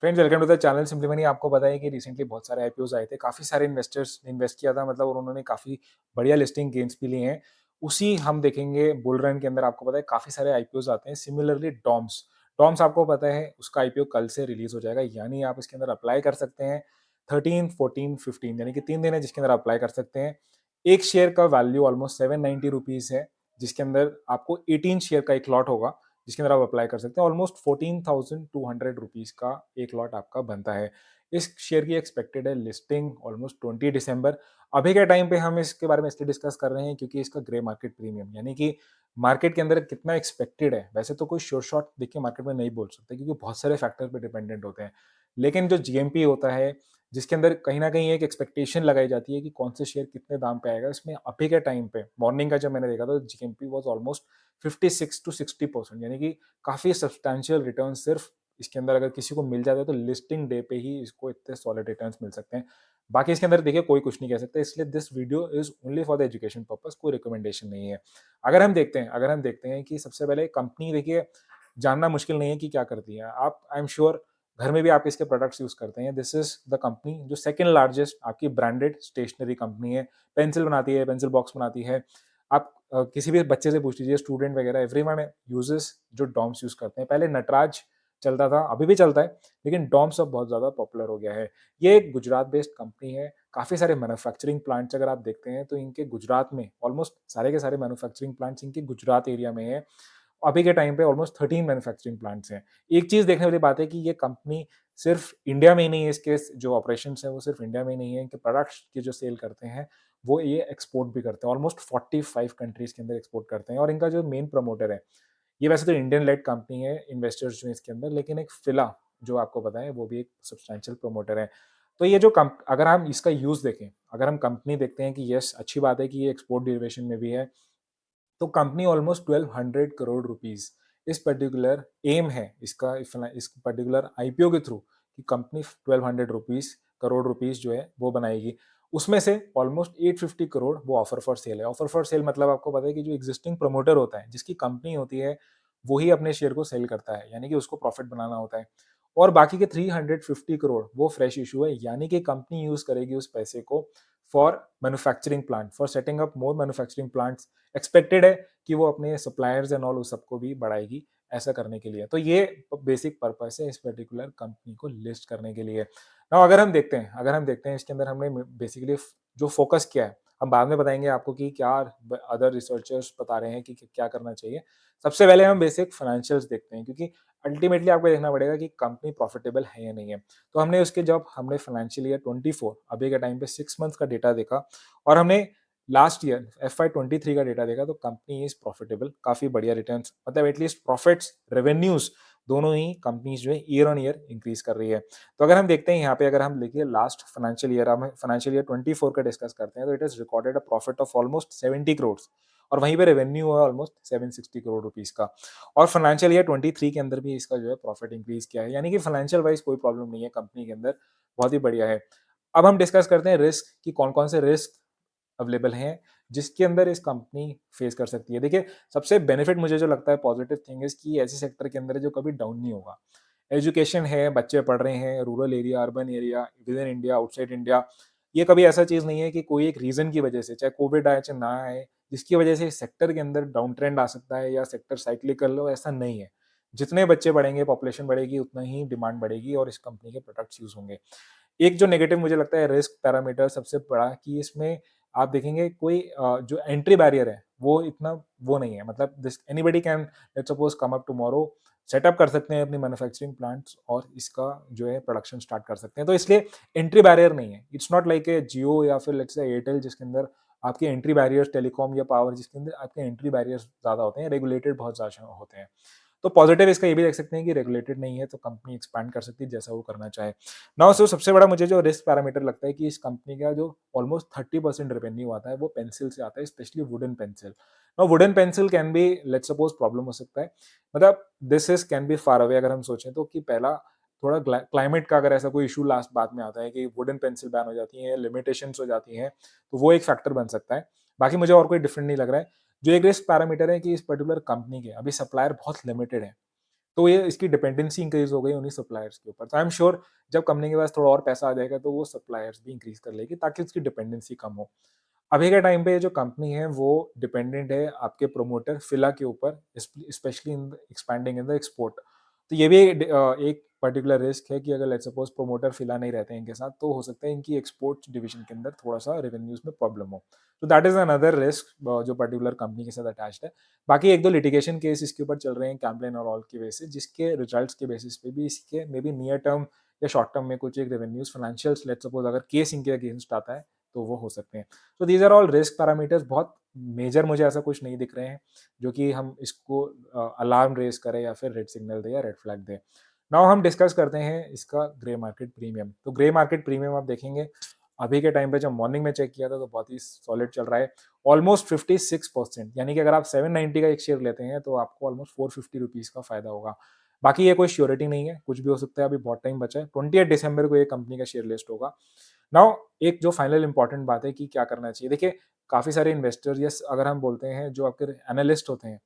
Friends welcome to the channel. Simply money आपको पता है कि रिसेंटली बहुत सारे आईपीओज आए थे, काफ़ी सारे इन्वेस्टर्स ने इन्वेस्ट किया था मतलब, और उन्होंने काफ़ी बढ़िया लिस्टिंग गेन्स भी लिए हैं। उसी हम देखेंगे बुल रन के अंदर आपको पता है काफ़ी सारे आईपीओज आते हैं। सिमिलरली डॉम्स डॉम्स आपको पता है उसका आईपीओ कल से रिलीज हो जाएगा, यानी आप इसके अंदर अप्लाई कर सकते हैं 13, 14, 15 यानी कि 3 दिन है जिसके अंदर अप्लाई कर सकते हैं। एक शेयर का वैल्यू ऑलमोस्ट 790 रुपीज़ है, जिसके अंदर आपको 18 शेयर का एक लॉट होगा जिसके अंदर आप अप्लाई कर सकते हैं। ऑलमोस्ट 14,200 रुपीज़ का एक लॉट आपका बनता है। इस शेयर की एक्सपेक्टेड है लिस्टिंग ऑलमोस्ट 20 दिसंबर। अभी के टाइम पे हम इसके बारे में इसलिए डिस्कस कर रहे हैं क्योंकि इसका ग्रे मार्केट प्रीमियम यानी कि मार्केट के अंदर कितना एक्सपेक्टेड है। वैसे तो कोई श्योर शॉट देख के मार्केट में नहीं बोल सकते क्योंकि बहुत सारे फैक्टर पे डिपेंडेंट होते हैं। लेकिन जो जीएमपी होता है, जिसके अंदर कहीं न कहीं एक एक्सपेक्टेशन लगाई जाती है कि कौन से शेयर कितने दाम पे आएगा। इसमें अभी के टाइम पे मॉर्निंग का जब मैंने देखा था जीएमपी वाज़ ऑलमोस्ट 56 टू 60% यानी कि काफ़ी सब्सटैंशियल रिटर्न सिर्फ इसके अंदर अगर किसी को मिल जाता है तो लिस्टिंग डे पे ही इसको इतने सॉलिड रिटर्न्स मिल सकते हैं। बाकी इसके अंदर देखिए कोई कुछ नहीं कह सकता, इसलिए this video is only for the education purpose, कोई रिकमेंडेशन नहीं है। अगर हम देखते हैं कि सबसे पहले कंपनी देखिए जानना मुश्किल नहीं है कि क्या करती है। आप आई एम श्योर घर में भी आप इसके प्रोडक्ट्स यूज़ करते हैं। दिस इज़ द कंपनी जो सेकंड लार्जेस्ट आपकी ब्रांडेड स्टेशनरी कंपनी है। पेंसिल बनाती है, पेंसिल बॉक्स बनाती है। आप किसी भी बच्चे से पूछ लीजिए, स्टूडेंट वगैरह एवरीवन यूजेस जो डॉम्स यूज़ करते हैं। पहले नटराज चलता था, अभी भी चलता है, लेकिन डॉम्स अब बहुत ज़्यादा पॉपुलर हो गया है। ये एक गुजरात बेस्ड कंपनी है। काफ़ी सारे मैन्युफैक्चरिंग प्लांट्स अगर आप देखते हैं तो इनके गुजरात में ऑलमोस्ट सारे के सारे मैन्युफैक्चरिंग प्लांट्स इनके गुजरात एरिया में है। अभी के टाइम पे ऑलमोस्ट 13 मैन्युफैक्चरिंग प्लांट्स हैं। एक चीज़ देखने वाली बात है कि ये कंपनी सिर्फ इंडिया में ही नहीं है, इसके जो ऑपरेशंस हैं वो सिर्फ इंडिया में ही नहीं है, इनके प्रोडक्ट्स की जो सेल करते हैं वो ये एक्सपोर्ट भी करते हैं। ऑलमोस्ट 45 कंट्रीज़ के अंदर एक्सपोर्ट करते हैं। और इनका जो मेन प्रमोटर है, ये वैसे तो इंडियन लेड कंपनी है, इन्वेस्टर्स जो हैं इसके अंदर, लेकिन एक फिला जो आपको पता है वो भी एक सब्सटैंशियल प्रमोटर है। तो ये जो कम्प अगर हम इसका यूज़ देखें, अगर हम कंपनी देखते हैं कि येस अच्छी बात है कि ये एक्सपोर्ट डेरिवेशन में भी है, तो कंपनी ऑलमोस्ट 1200 करोड़ रुपीस इस पर्टिकुलर एम है इसका, इस पर्टिकुलर आईपीओ के थ्रू कि कंपनी 1200 रुपीस करोड़ रुपीस जो है वो बनाएगी। उसमें से ऑलमोस्ट 850 करोड़ वो ऑफर फॉर सेल है। ऑफर फॉर सेल मतलब आपको पता है कि जो एग्जिस्टिंग प्रमोटर होता है, जिसकी कंपनी होती है, वो ही अपने शेयर को सेल करता है, यानी कि उसको प्रॉफिट बनाना होता है। और बाकी के 350 करोड़ वो फ्रेश इशू है, यानी कि कंपनी यूज करेगी उस पैसे को for manufacturing plant, for setting up more manufacturing plants. Expected है कि वो अपने सप्लायर्स एंड ऑल उस सबको भी बढ़ाएगी ऐसा करने के लिए। तो ये बेसिक पर्पस है इस पर्टिकुलर कंपनी को लिस्ट करने के लिए। नाउ अगर हम देखते हैं इसके अंदर हमने बेसिकली जो फोकस किया है, हम बाद में बताएंगे आपको कि क्या अदर रिसर्चर्स बता रहे हैं कि क्या करना चाहिए। सबसे पहले हम बेसिक फाइनेंशियल्स देखते हैं, क्योंकि अल्टीमेटली आपको देखना पड़ेगा कि कंपनी प्रॉफिटेबल है या नहीं है। तो जब हमने फाइनेंशियल ईयर 24 अभी के टाइम पे 6 मंथ्स का डेटा देखा, और हमने लास्ट ईयर FY23 का डेटा देखा, तो कंपनी इज प्रॉफिटेबल, काफी बढ़िया रिटर्न्स, मतलब एटलीस्ट प्रॉफिट्स, रेवेन्यूज दोनों ही कंपनीज जो है ईयर ऑन ईयर इंक्रीज कर रही है। तो अगर हम देखते हैं यहाँ पे, अगर हम देखिए लास्ट फाइनेंशियल ईयर, हम फाइनेंशियल ईयर 24 का डिस्कस करते हैं, तो it is recorded a profit of almost 70 crore, और वहीं पे रेवेन्यू है ऑलमोस्ट 760 करोड़ रुपीस का। और फाइनेंशियल ईयर 23 के अंदर भी इसका जो है प्रॉफिट इंक्रीज किया है, यानी कि फाइनेंशियल वाइज कोई प्रॉब्लम नहीं है कंपनी के अंदर, बहुत ही बढ़िया है। अब हम डिस्कस करते हैं रिस्क कि कौन कौन से रिस्क अवेलेबल हैं जिसके अंदर इस कंपनी फेस कर सकती है। देखिए, सबसे बेनिफिट मुझे जो लगता है, पॉजिटिव थिंग इज कि ऐसे सेक्टर के अंदर है जो कभी डाउन नहीं होगा। एजुकेशन है, बच्चे पढ़ रहे हैं, rural area, urban area, with in India, outside India, ये कभी ऐसा चीज नहीं है कि कोई एक रीजन की वजह से, चाहे कोविड आए चाहे ना आए, जिसकी वजह से सेक्टर के अंदर डाउन ट्रेंड आ सकता है या सेक्टर साइक्लिकल हो, ऐसा नहीं है। जितने बच्चे बढ़ेंगे, पॉपुलेशन बढ़ेगी, उतना ही डिमांड बढ़ेगी और इस कंपनी के प्रोडक्ट्स यूज होंगे। एक जो नेगेटिव मुझे लगता है रिस्क पैरामीटर सबसे बड़ा, कि इसमें आप देखेंगे कोई जो एंट्री बैरियर है वो इतना वो नहीं है, मतलब this anybody can let's suppose come up tomorrow, setup कर सकते हैं अपनी मैन्युफैक्चरिंग प्लांट्स और इसका जो है प्रोडक्शन स्टार्ट कर सकते हैं। तो इसलिए एंट्री बैरियर नहीं है। इट्स नॉट लाइक ए जियो या फिर लेट्स से एयरटेल, जिसके अंदर आपके एंट्री बैरियर्स, टेलीकॉम या पावर, जिसके अंदर आपके एंट्री बैरियर्स ज्यादा होते हैं, रेगुलेटेड बहुत ज्यादा होते हैं। तो पॉजिटिव इसका ये भी देख सकते हैं कि रेगुलेटेड नहीं है, तो कंपनी एक्सपैंड कर सकती है जैसा वो करना चाहे। नाउ सो सबसे बड़ा मुझे जो रिस्क पैरामीटर लगता है कि इस कंपनी का जो ऑलमोस्ट 30% रेवेन्यू आता है वो पेंसिल से आता है, specially wooden pencil. Now wooden pencil can be let's suppose problem हो सकता है, मतलब this is can be far away. अगर हम सोचें तो कि पहला थोड़ा क्लाइमेट का अगर ऐसा कोई इशू लास्ट बाद में आता है कि वुडन पेंसिल बैन हो जाती है, लिमिटेशंस हो जाती हैं, तो वो एक फैक्टर बन सकता है। बाकी मुझे और कोई डिफरेंट नहीं लग रहा है। जो एक रिस्क पैरामीटर है कि इस पर्टिकुलर कंपनी के अभी सप्लायर बहुत लिमिटेड है, तो ये इसकी डिपेंडेंसी इंक्रीज़ हो गई उन्हीं सप्लायर्स के ऊपर। तो आई एम श्योर जब कंपनी के पास थोड़ा और पैसा आ जाएगा तो वो सप्लायर्स भी इंक्रीज़ कर लेगी ताकि उसकी डिपेंडेंसी कम हो। अभी के टाइम पे जो कंपनी है वो डिपेंडेंट है आपके प्रोमोटर फिला के ऊपर specially in expanding in the export. तो ये भी एक पर्टिकुलर रिस्क है कि अगर लेट्स सपोज प्रोमोटर फिला नहीं रहते हैं इनके साथ तो हो सकता है इनकी एक्सपोर्ट डिवीजन के अंदर थोड़ा सा रेवेन्यूज में प्रॉब्लम हो। तो दैट इज अनदर रिस्क जो पर्टिकुलर कंपनी के साथ अटैच्ड है। बाकी एक दो लिटिगेशन केस इसके ऊपर चल रहे हैं कैम्पलेन और ऑल की वजह से जिसके रिजल्ट्स के बेसिस पे भी इसके मे बी नियर टर्म या शॉर्ट टर्म में कुछ एक रेवेन्यूज फाइनेंशियल्स लेट्स सपोज अगर केस इनके अगेंस्ट आता है तो वो हो सकते हैं। तो these are all risk parameters, बहुत मेजर मुझे ऐसा कुछ नहीं दिख रहे हैं जो कि हम इसको अलार्म रेज करें या फिर रेड सिग्नल दे या रेड फ्लैग दे। नाउ हम डिस्कस करते हैं इसका ग्रे मार्केट प्रीमियम। तो ग्रे मार्केट प्रीमियम आप देखेंगे अभी के टाइम पे जब मॉर्निंग में चेक किया था तो बहुत ही सॉलिड चल रहा है, ऑलमोस्ट 56%। यानी कि अगर आप 790 का एक शेयर लेते हैं तो आपको ऑलमोस्ट 450 रुपीज का फायदा होगा। बाकी ये कोई श्योरिटी नहीं है, कुछ भी हो सकता है, अभी बहुत टाइम बचा है, 28 दिसंबर को ये कंपनी का शेयर लिस्ट होगा। नाउ एक जो फाइनल इंपॉर्टेंट बात है कि क्या करना चाहिए, देखिए काफी सारे इन्वेस्टर या अगर हम बोलते हैं जो आपके एनालिस्ट होते हैं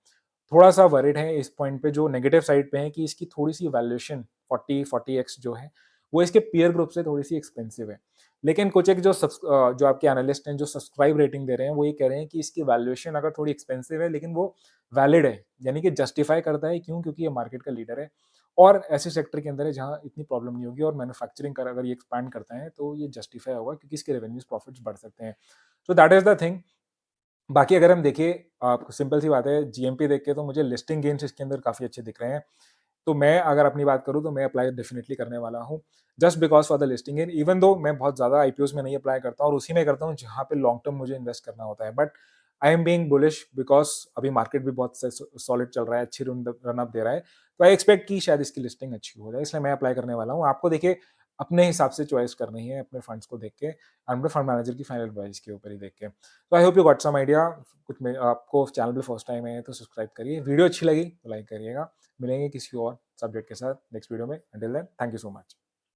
थोड़ा सा वरिड है इस पॉइंट पे, जो नेगेटिव साइड पे है कि इसकी थोड़ी सी वैल्यूएशन 40x जो है वो इसके पीयर ग्रुप से थोड़ी सी एक्सपेंसिव है। लेकिन कुछ एक जो आपके एनालिस्ट हैं जो सब्सक्राइब रेटिंग दे रहे हैं वो ये कह रहे हैं कि इसकी वैल्यूएशन अगर थोड़ी एक्सपेंसिव है लेकिन वो वैलिड है, यानी कि जस्टिफाई करता है। क्यों? क्योंकि ये मार्केट का लीडर है और ऐसे सेक्टर के अंदर है जहाँ इतनी प्रॉब्लम नहीं होगी और मैन्युफैक्चरिंग कर अगर ये एक्सपैंड करता है तो ये जस्टिफाई होगा क्योंकि इसके रेवेन्यूज प्रॉफिट्स बढ़ सकते हैं। So that is the thing. बाकी अगर हम देखें सिंपल सी बात है, जीएमपी देख के तो मुझे लिस्टिंग गेन्स इसके अंदर काफ़ी अच्छे दिख रहे हैं। तो मैं अगर अपनी बात करूँ तो मैं अप्लाई डेफिनिटली करने वाला हूँ, just because for the listing gain. Even though मैं बहुत ज़्यादा आईपीओज़ में नहीं अप्लाई करता और उसी में करता हूँ जहाँ पे लॉन्ग टर्म मुझे इन्वेस्ट करना होता है। But I am being bullish because अभी मार्केट भी बहुत सॉलिड चल रहा है, अच्छी रन अप दे रहा है। तो आई एक्सपेक्ट कि शायद इसकी लिस्टिंग अच्छी हो जाए, इसलिए मैं अप्लाई करने वाला हूँ। आपको देखिए अपने हिसाब से चॉइस करनी है अपने फंड्स को देख के, अपने फंड मैनेजर की फाइनल एडवाइस के ऊपर ही देख के। तो I hope you got some idea. कुछ में आपको चैनल पे फर्स्ट टाइम है तो सब्सक्राइब करिए, वीडियो अच्छी लगी तो लाइक करिएगा। मिलेंगे किसी और सब्जेक्ट के साथ नेक्स्ट वीडियो में। Until then thank you so much.